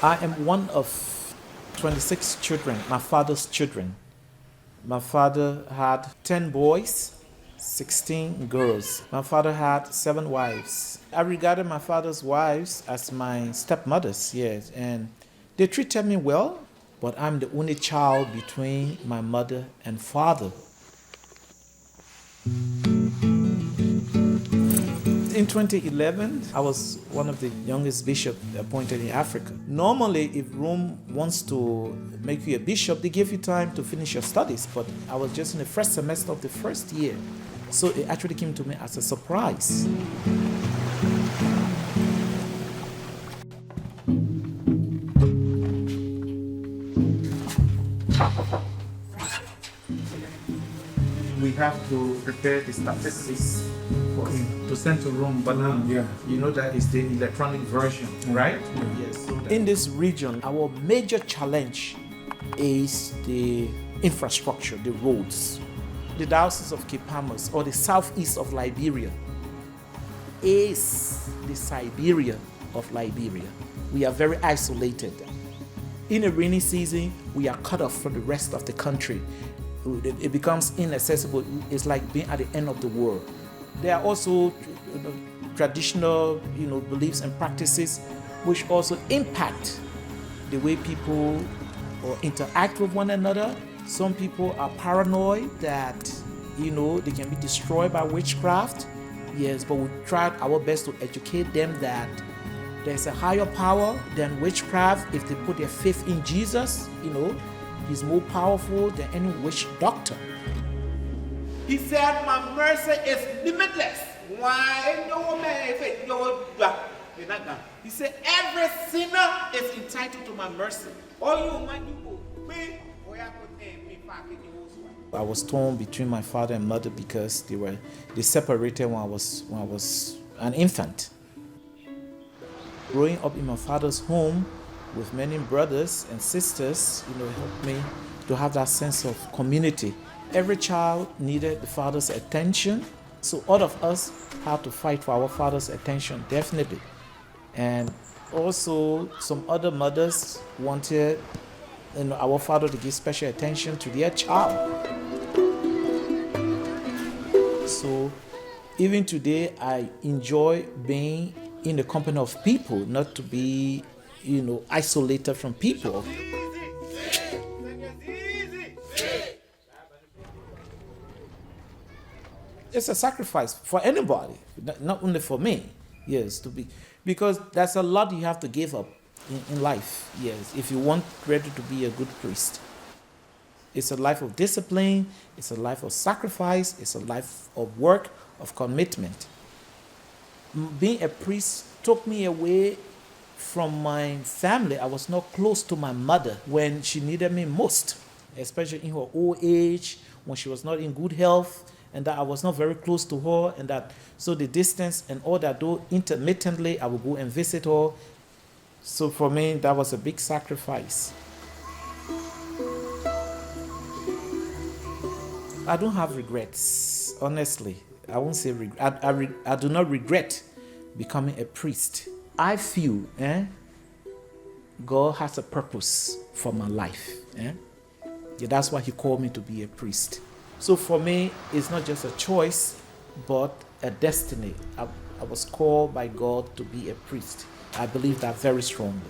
I am one of 26 children, my father's children. My father had 10 boys, 16 girls. My father had 7 wives. I regarded my father's wives as my stepmothers, yes, and they treated me well, but I'm the only child between my mother and father. In 2011, I was one of the youngest bishops appointed in Africa. Normally, if Rome wants to make you a bishop, they give you time to finish your studies, but I was just in the first semester of the first year. So it actually came to me as a surprise. We have to prepare the statistics for him to send to Rome, but you know that is the electronic version, right? Yes. In this region, our major challenge is the infrastructure, the roads. The Diocese of Cape Palmas, or the southeast of Liberia, is the Siberia of Liberia. We are very isolated. In a rainy season, we are cut off from the rest of the country. It becomes inaccessible. It's like being at the end of the world. There are also traditional beliefs and practices which also impact the way people interact with one another. Some people are paranoid that they can be destroyed by witchcraft. Yes, but we tried our best to educate them that there's a higher power than witchcraft. If they put their faith in Jesus, He's more powerful than any witch doctor. He said, my mercy is limitless. Why no man said no? He said, every sinner is entitled to my mercy. All you man you me. I was torn between my father and mother because they separated when I was an infant. Growing up in my father's home with many brothers and sisters, helped me to have that sense of community. Every child needed the father's attention, so all of us had to fight for our father's attention, definitely. And also, some other mothers wanted our father to give special attention to their child. So, even today, I enjoy being in the company of people, not to be isolated from people. It's a sacrifice for anybody, not only for me. Yes, because there's a lot you have to give up in life. Yes, if you want ready to be a good priest. It's a life of discipline. It's a life of sacrifice. It's a life of work, of commitment. Being a priest took me away from my family. I was not close to my mother when she needed me most, especially in her old age, when she was not in good health, and that I was not very close to her, and that so the distance and all that, though intermittently I would go and visit her. So for me, that was a big sacrifice. I don't have regrets, honestly. I won't say regret. I do not regret becoming a priest. I feel God has a purpose for my life. That's why He called me to be a priest. So for me, it's not just a choice, but a destiny. I was called by God to be a priest. I believe that very strongly.